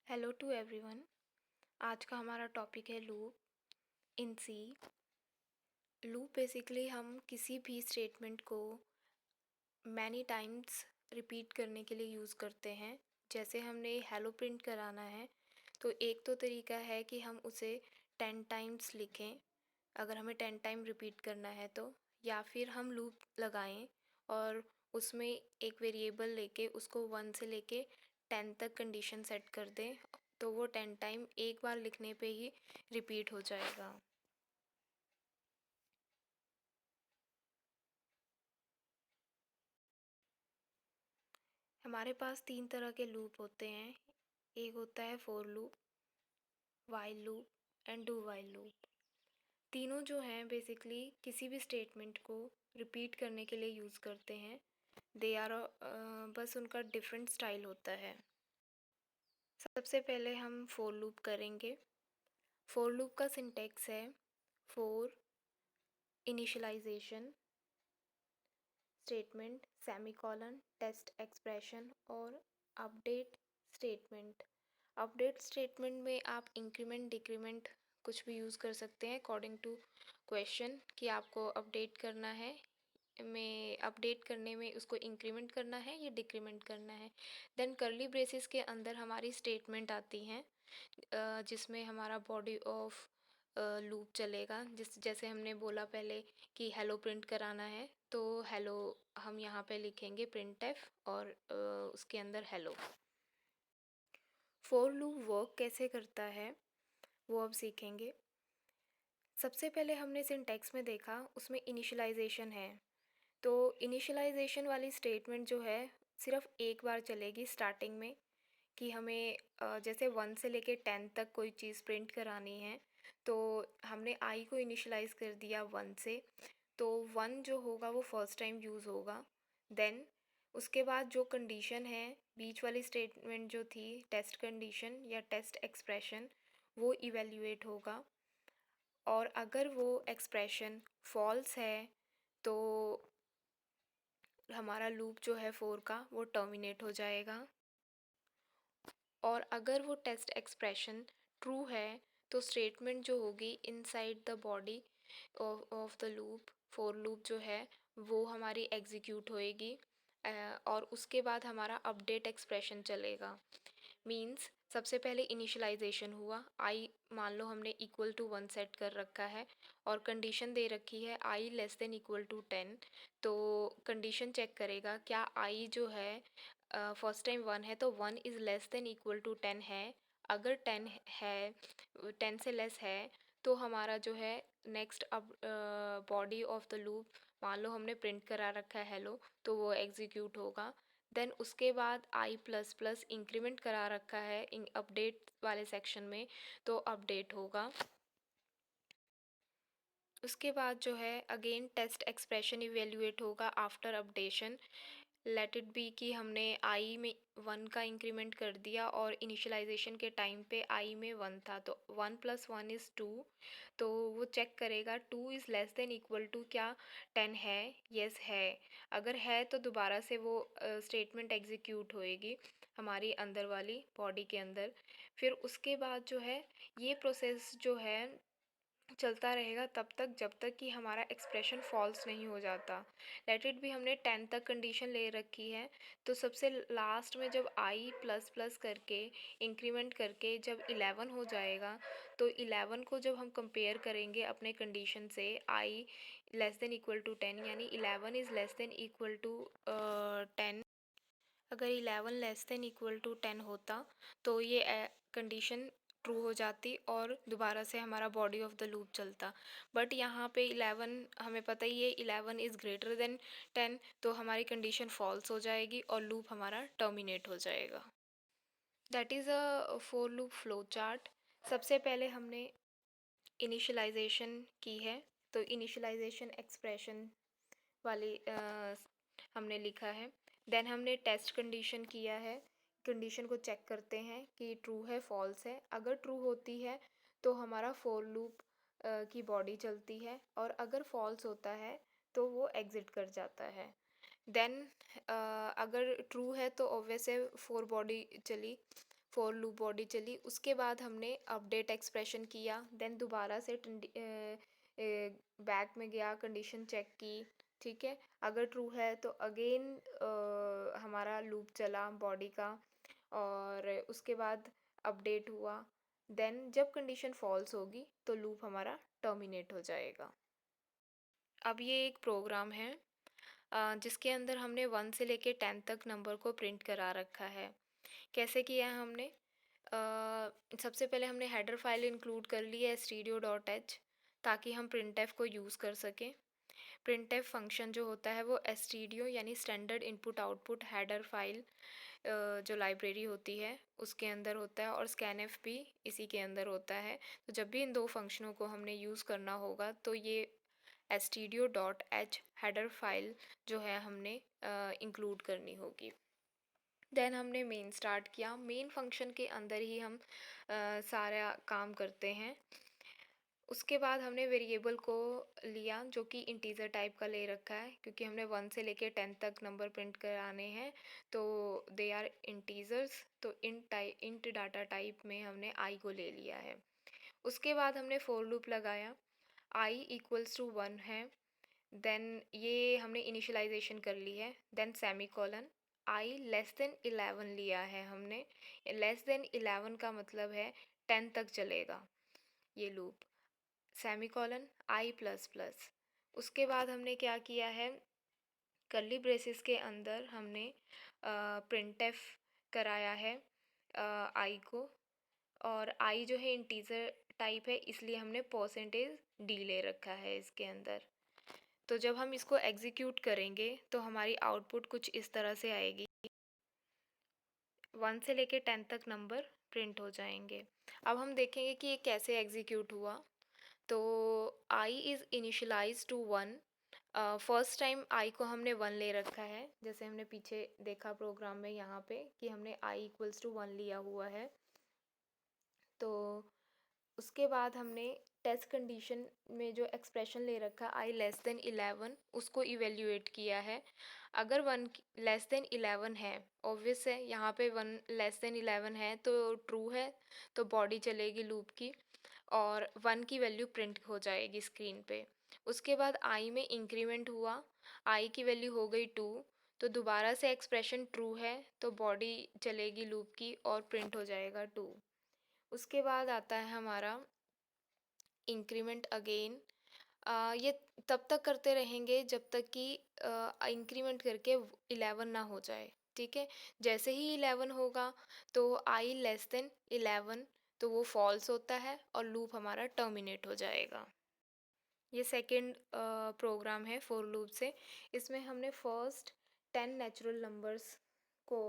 Hello to everyone. आज का हमारा टॉपिक है loop in C. Loop basically हम किसी भी स्टेटमेंट को मैनी टाइम्स रिपीट करने के लिए यूज़ करते हैं। जैसे हमने हेलो प्रिंट कराना है तो एक तो तरीका है कि हम उसे 10 टाइम्स लिखें, अगर हमें 10 टाइम रिपीट करना है तो, या फिर हम लूप लगाएं और उसमें एक वेरिएबल लेके उसको 1 से लेके 10 तक कंडीशन सेट कर दें, तो वो 10 टाइम एक बार लिखने पे ही रिपीट हो जाएगा। हमारे पास 3 तरह के लूप होते हैं। एक होता है for loop, while loop and do while loop. तीनों जो हैं बेसिकली किसी भी स्टेटमेंट को रिपीट करने के लिए यूज़ करते हैं। दे आर बस उनका डिफरेंट स्टाइल होता है। सबसे पहले हम फॉर लूप करेंगे। फॉर लूप का सिंटेक्स है for initialization statement semicolon test expression और अपडेट स्टेटमेंट। अपडेट स्टेटमेंट में आप इंक्रीमेंट डिक्रीमेंट कुछ भी यूज़ कर सकते हैं अकॉर्डिंग टू क्वेश्चन, कि आपको अपडेट करना है, में अपडेट करने में उसको इंक्रीमेंट करना है या डिक्रीमेंट करना है। देन कर्ली ब्रेसेस के अंदर हमारी स्टेटमेंट आती हैं जिसमें हमारा बॉडी ऑफ लूप चलेगा। जैसे हमने बोला पहले कि हेलो प्रिंट कराना है तो हेलो हम यहाँ पे लिखेंगे प्रिंट एफ और उसके अंदर हेलो। फॉर लूप वर्क कैसे करता है वो अब सीखेंगे। सबसे पहले हमने सिंटेक्स में देखा उसमें इनिशियलाइजेशन है, तो इनिशियलाइजेशन वाली स्टेटमेंट जो है सिर्फ एक बार चलेगी स्टार्टिंग में, कि हमें जैसे 1 से लेके 10 तक कोई चीज़ प्रिंट करानी है तो हमने आई को इनिशियलाइज़ कर दिया 1 से, तो 1 जो होगा वो फर्स्ट टाइम यूज़ होगा। देन उसके बाद जो कंडीशन है बीच वाली स्टेटमेंट जो थी टेस्ट कंडीशन या टेस्ट एक्सप्रेशन, वो इवेल्युएट होगा और अगर वो एक्सप्रेशन फॉल्स है तो हमारा लूप जो है फोर का वो टर्मिनेट हो जाएगा। और अगर वो टेस्ट एक्सप्रेशन ट्रू है तो स्टेटमेंट जो होगी inside the body of the loop, for loop जो है वो हमारी एग्जीक्यूट होएगी और उसके बाद हमारा अपडेट एक्सप्रेशन चलेगा। मींस सबसे पहले इनिशियलाइजेशन हुआ, आई मान लो हमने इक्वल टू 1 सेट कर रखा है और कंडीशन दे रखी है आई लेस देन इक्वल टू 10, तो कंडीशन चेक करेगा क्या आई जो है फर्स्ट टाइम 1 है तो 1 is less than equal to 10 है। अगर 10 है, 10 से लेस है तो हमारा जो है नेक्स्ट अब बॉडी ऑफ द लूप, मान लो हमने प्रिंट करा रखा है हेलो, तो वो एग्जीक्यूट होगा। देन उसके बाद आई प्लस प्लस इंक्रीमेंट करा रखा है इन अपडेट वाले सेक्शन में, तो अपडेट होगा। उसके बाद जो है अगेन टेस्ट एक्सप्रेशन इवेल्युएट होगा after updation. Late it be कि हमने आई में 1 का इंक्रीमेंट कर दिया और इनिशियलाइजेशन के टाइम पे आई में 1 था, तो 1 + 1 = 2, तो वो चेक करेगा 2 is less than equal to क्या 10 है, यस है। अगर है तो दोबारा से वो स्टेटमेंट एग्जीक्यूट होएगी हमारी अंदर वाली बॉडी के अंदर। फिर उसके बाद जो है ये प्रोसेस जो है चलता रहेगा तब तक जब तक कि हमारा एक्सप्रेशन फॉल्स नहीं हो जाता। लेट इट भी हमने 10 तक कंडीशन ले रखी है, तो सबसे लास्ट में जब आई प्लस प्लस करके इंक्रीमेंट करके जब 11 हो जाएगा, तो 11 को जब हम कंपेयर करेंगे अपने कंडीशन से I less than equal to 10, यानी 11 is less than equal to 10, अगर 11 लेस देन इक्वल टू 10 होता तो ये कंडीशन ट्रू हो जाती और दोबारा से हमारा बॉडी ऑफ द लूप चलता। बट यहाँ पे 11 हमें पता ही है 11 इज़ ग्रेटर देन 10, तो हमारी कंडीशन फॉल्स हो जाएगी और लूप हमारा टर्मिनेट हो जाएगा। That is a for loop flow chart. सबसे पहले हमने इनिशियलाइजेशन की है, तो इनिशियलाइजेशन एक्सप्रेशन वाली हमने लिखा है। देन हमने टेस्ट कंडीशन किया है, कंडीशन को चेक करते हैं कि ट्रू है फॉल्स है। अगर ट्रू होती है तो हमारा फोर लूप की बॉडी चलती है और अगर फॉल्स होता है तो वो एग्ज़िट कर जाता है। देन अगर ट्रू है तो ऑब्वियस है फोर बॉडी चली, फॉर लूप बॉडी चली, उसके बाद हमने अपडेट एक्सप्रेशन किया, देन दोबारा से बैक में गया, कंडीशन चेक की, ठीक है। अगर ट्रू है तो अगेन हमारा लूप चला बॉडी का, और उसके बाद अपडेट हुआ, देन जब कंडीशन फॉल्स होगी तो लूप हमारा टर्मिनेट हो जाएगा। अब ये एक प्रोग्राम है जिसके अंदर हमने 1 से लेके 10 तक नंबर को प्रिंट करा रखा है। कैसे किया है हमने? सबसे पहले हमने हेडर फाइल इंक्लूड कर ली है stdio.h, ताकि हम printf को यूज़ कर सकें। printf फंक्शन जो होता है वो stdio यानी standard input output header file जो लाइब्रेरी होती है उसके अंदर होता है, और scanf भी इसी के अंदर होता है। तो जब भी इन दो फंक्शनों को हमने यूज़ करना होगा तो ये stdio.h हेडर फाइल जो है हमने इंक्लूड करनी होगी। देन हमने मेन स्टार्ट किया। मेन फंक्शन के अंदर ही हम सारा काम करते हैं। उसके बाद हमने वेरिएबल को लिया जो कि इंटीजर टाइप का ले रखा है, क्योंकि हमने 1 से लेके 10 तक नंबर प्रिंट कराने हैं, तो दे आर इंटीजर्स। तो इंट डाटा टाइप में हमने आई को ले लिया है। उसके बाद हमने फॉर लूप लगाया, आई इक्वल्स टू 1 है, देन ये हमने इनिशियलाइजेशन कर ली है, देन सेमी कॉलन, आई लेस देन 11 लिया है हमने। लेस देन 11 का मतलब है 10 तक चलेगा ये लूप, सेमी कॉलन, आई प्लस प्लस। उसके बाद हमने क्या किया है, कर्ली ब्रेसेस के अंदर हमने प्रिंटफ कराया है आई को, और आई जो है इंटीजर टाइप है इसलिए हमने परसेंटेज डी ले रखा है इसके अंदर। तो जब हम इसको एग्जीक्यूट करेंगे तो हमारी आउटपुट कुछ इस तरह से आएगी, 1 से लेके 10 तक नंबर प्रिंट हो जाएंगे। अब हम देखेंगे कि ये कैसे एग्जीक्यूट हुआ। तो I is initialise to 1। First time I को हमने 1 ले रखा है, जैसे हमने पीछे देखा प्रोग्राम में यहाँ पे कि हमने आई इक्वल्स टू 1 लिया हुआ है। तो उसके बाद हमने टेस्ट कंडीशन में जो एक्सप्रेशन ले रखा आई लेस देन 11 उसको इवेल्यूएट किया है। अगर 1 लेस देन 11 है, ऑब्वियस है यहाँ पे 1 लेस देन 11 है तो ट्रू है, तो बॉडी चलेगी लूप की और 1 की वैल्यू प्रिंट हो जाएगी स्क्रीन पे। उसके बाद आई में इंक्रीमेंट हुआ, आई की वैल्यू हो गई 2, तो दोबारा से एक्सप्रेशन ट्रू है तो बॉडी चलेगी लूप की और प्रिंट हो जाएगा 2। उसके बाद आता है हमारा इंक्रीमेंट अगेन। ये तब तक करते रहेंगे जब तक कि इंक्रीमेंट करके 11 ना हो जाए, ठीक है। जैसे ही 11 होगा तो आई लेस देन 11, तो वो फॉल्स होता है और लूप हमारा टर्मिनेट हो जाएगा। ये सेकंड प्रोग्राम है फॉर लूप से। इसमें हमने फर्स्ट 10 नेचुरल नंबर्स को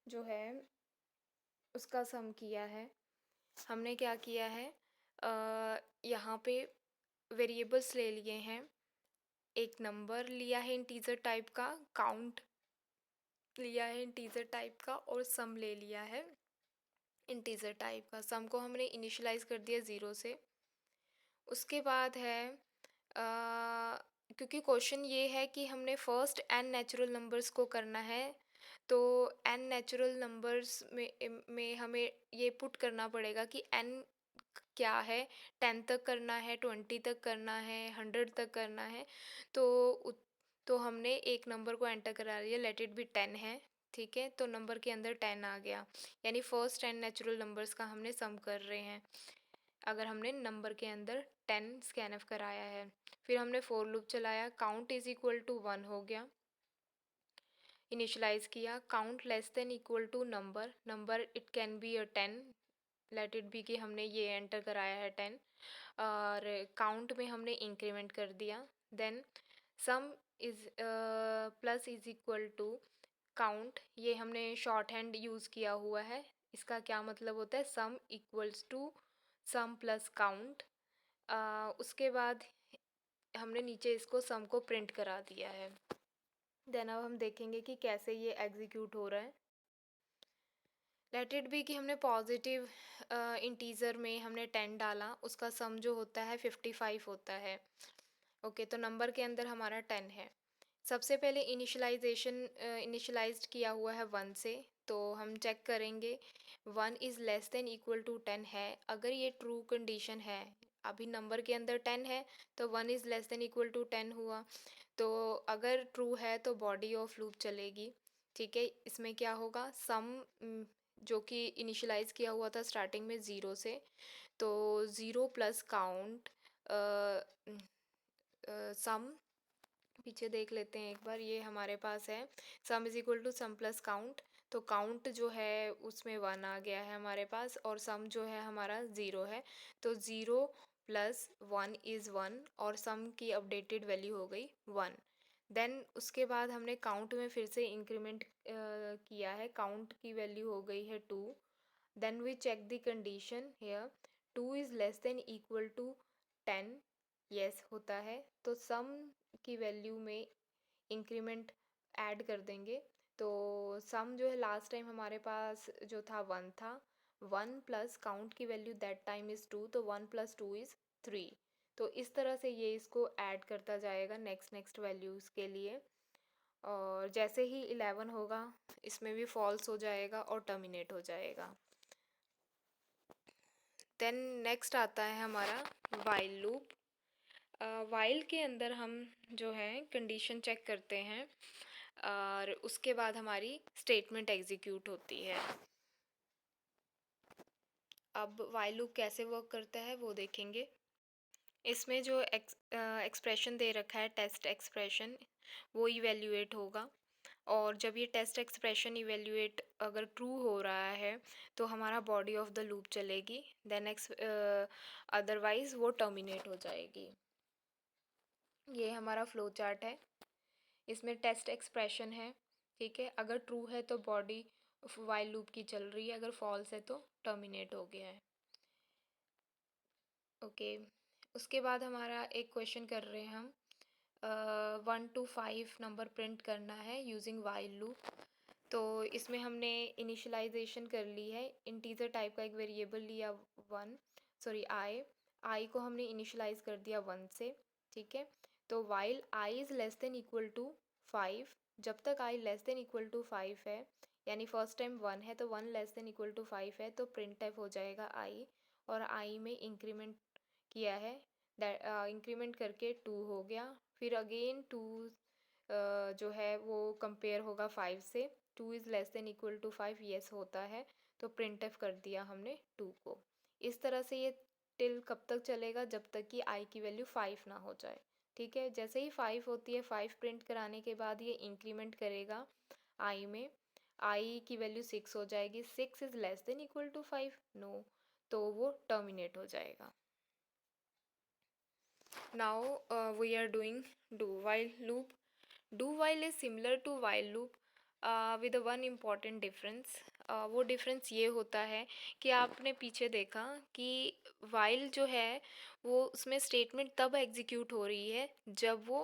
जो है उसका सम किया है। हमने क्या किया है, यहाँ पे वेरिएबल्स ले लिए हैं, एक नंबर लिया है इंटीजर टाइप का, काउंट लिया है इंटीजर टाइप का, और सम ले लिया है इंटीजर टाइप का। सम को हमने इनिशियलाइज कर दिया 0 से। उसके बाद है क्योंकि क्वेश्चन ये है कि हमने फर्स्ट n नेचुरल नंबर्स को करना है, तो n नेचुरल नंबर्स में हमें ये पुट करना पड़ेगा कि n क्या है, 10 तक करना है, 20 तक करना है, 100 तक करना है। तो तो हमने एक नंबर को एंटर करा लिया, लेट इट बी 10 है, ठीक है। तो नंबर के अंदर 10 आ गया, यानी फर्स्ट 10 नेचुरल नंबर्स का हमने सम कर रहे हैं अगर हमने नंबर के अंदर 10 स्कैनफ कराया है। फिर हमने फॉर लूप चलाया, काउंट इज इक्वल टू 1 हो गया, इनिशलाइज किया, count less than equal to number, number it can be a 10, let it be कि हमने ये एंटर कराया है 10, और काउंट में हमने इंक्रीमेंट कर दिया। Then sum is plus is equal to count, ये हमने शॉर्ट हैंड यूज़ किया हुआ है। इसका क्या मतलब होता है, sum equals to sum plus count. उसके बाद हमने नीचे इसको सम को प्रिंट करा दिया है। देन अब हम देखेंगे कि कैसे ये एग्जीक्यूट हो रहा है। लेट इट बी कि हमने पॉजिटिव इंटीज़र में हमने 10 डाला, उसका सम जो होता है 55 होता है। ओके, तो नंबर के अंदर हमारा 10 है। सबसे पहले इनिशलाइजेशन इनिशलाइज्ड किया हुआ है 1 से, तो हम चेक करेंगे 1 is less than equal to 10 है। अगर ये ट्रू कंडीशन है, अभी नंबर के अंदर 10 है तो 1 is less than equal to 10 हुआ। तो अगर ट्रू है तो बॉडी ऑफ लूप चलेगी। ठीक है, इसमें क्या होगा, सम जो कि इनिशियलाइज किया हुआ था स्टार्टिंग में ज़ीरो से, तो ज़ीरो प्लस काउंट सम, पीछे देख लेते हैं एक बार, ये हमारे पास है sum is equal to sum plus count. तो काउंट जो है उसमें 1 आ गया है हमारे पास, और सम जो है हमारा 0 है। तो 0 प्लस 1 इज़ 1, और सम की अपडेटेड वैल्यू हो गई 1। देन उसके बाद हमने काउंट में फिर से इंक्रीमेंट किया है, काउंट की वैल्यू हो गई है 2। Then we check the condition here, 2 is less than equal to 10, yes होता है। तो सम की वैल्यू में इंक्रीमेंट ऐड कर देंगे। तो सम जो है लास्ट टाइम हमारे पास जो था 1 था, 1 प्लस काउंट की वैल्यू दैट टाइम इज़ 2, तो 1 प्लस 2 इज़ 3। तो इस तरह से ये इसको ऐड करता जाएगा नेक्स्ट नेक्स्ट वैल्यूज़ के लिए, और जैसे ही 11 होगा इसमें भी फॉल्स हो जाएगा और टर्मिनेट हो जाएगा। देन नेक्स्ट आता है हमारा वाइल लूप। वाइल के अंदर हम जो है कंडीशन चेक करते हैं और उसके बाद हमारी स्टेटमेंट एग्जीक्यूट होती है। अब वाइल लूप कैसे वर्क करता है वो देखेंगे। इसमें जो एक्सप्रेशन दे रखा है टेस्ट एक्सप्रेशन, वो इवेल्युएट होगा, और जब ये टेस्ट एक्सप्रेशन इवेल्युएट अगर ट्रू हो रहा है तो हमारा बॉडी ऑफ द लूप चलेगी, देन अदरवाइज वो टर्मिनेट हो जाएगी। ये हमारा फ्लो चार्ट है, इसमें टेस्ट एक्सप्रेशन है। ठीक है, अगर ट्रू है तो बॉडी वाइल लूप की चल रही है, अगर फॉल्स है तो टर्मिनेट हो गया है। ओके, उसके बाद हमारा एक क्वेश्चन कर रहे हैं हम, 1 to 5 नंबर प्रिंट करना है यूजिंग वाइल लूप। तो इसमें हमने इनिशियलाइजेशन कर ली है, इंटीजर टाइप का एक वेरिएबल लिया 1, सॉरी आई को हमने इनिशियलाइज कर दिया 1 से। ठीक है, तो while I is less than equal to 5, जब तक I less than equal to 5 है, यानी फर्स्ट टाइम 1 है तो 1 लेस देन इक्वल टू 5 है, तो प्रिंट टाइप हो जाएगा आई, और आई में इंक्रीमेंट किया है, इंक्रीमेंट करके 2 हो गया, फिर अगेन 2 जो है वो कंपेयर होगा 5 से, 2 is less than equal to 5, yes होता है, तो प्रिंट एफ कर दिया हमने 2 को। इस तरह से ये टिल कब तक चलेगा, जब तक कि आई की वैल्यू 5 ना हो जाए। ठीक है, जैसे ही 5 होती है, 5 प्रिंट कराने के बाद ये इंक्रीमेंट करेगा आई में, आई की वैल्यू 6 हो जाएगी, 6 is less than equal to 5, no, तो वो टर्मिनेट हो जाएगा। Now we are doing do while loop. Do while is similar to while loop with a one important difference. वो डिफरेंस ये होता है कि आपने पीछे देखा कि while जो है वो उसमें स्टेटमेंट तब एग्जीक्यूट हो रही है जब वो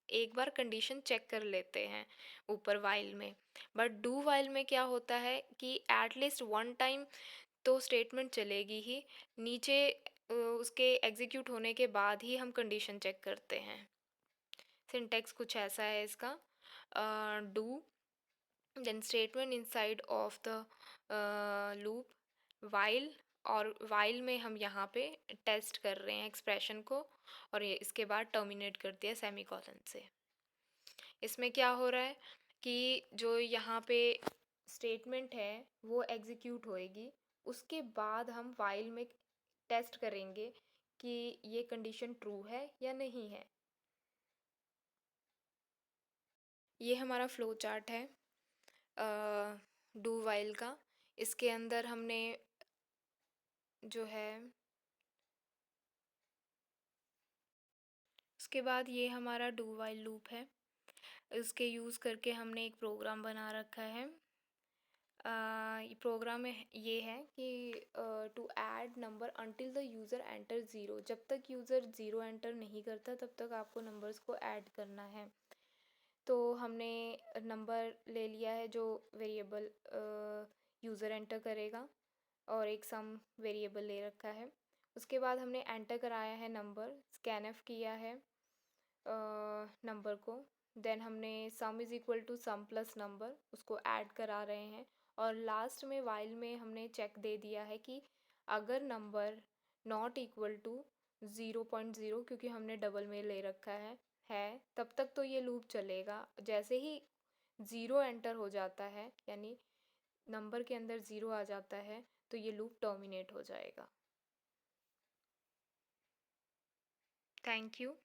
एक बार कंडीशन चेक कर लेते हैं ऊपर while में। बट do while में क्या होता है कि एटलीस्ट वन टाइम तो स्टेटमेंट चलेगी ही, नीचे उसके एग्जीक्यूट होने के बाद ही हम कंडीशन चेक करते हैं। सिंटेक्स कुछ ऐसा है इसका, do then statement inside of the loop while, और वाइल में हम यहाँ पे टेस्ट कर रहे हैं एक्सप्रेशन को, और ये इसके बाद टर्मिनेट कर दिया सेमीकोलन से। इसमें क्या हो रहा है कि जो यहाँ पे स्टेटमेंट है वो एग्जीक्यूट होएगी, उसके बाद हम वाइल में टेस्ट करेंगे कि ये कंडीशन ट्रू है या नहीं है। ये हमारा फ्लो चार्ट है डू वाइल का। इसके अंदर हमने जो है, उसके बाद ये हमारा डू वाइल लूप है, इसके यूज़ करके हमने एक प्रोग्राम बना रखा है। प्रोग्राम में ये है कि to add number until the user enter zero, जब तक यूज़र ज़ीरो एंटर नहीं करता तब तक आपको नंबर्स को ऐड करना है। तो हमने नंबर ले लिया है जो वेरिएबल यूज़र एंटर करेगा, और एक सम वेरिएबल ले रखा है। उसके बाद हमने एंटर कराया है नंबर, स्कैनफ किया है नंबर को, देन हमने sum is equal to sum plus number उसको ऐड करा रहे हैं, और लास्ट में वाइल में हमने चेक दे दिया है कि अगर नंबर नॉट इक्वल टू 0.0, क्योंकि हमने डबल में ले रखा है तब तक तो ये लूप चलेगा। जैसे ही 0 एंटर हो जाता है, यानी नंबर के अंदर 0 आ जाता है, तो ये लूप टर्मिनेट हो जाएगा। Thank you.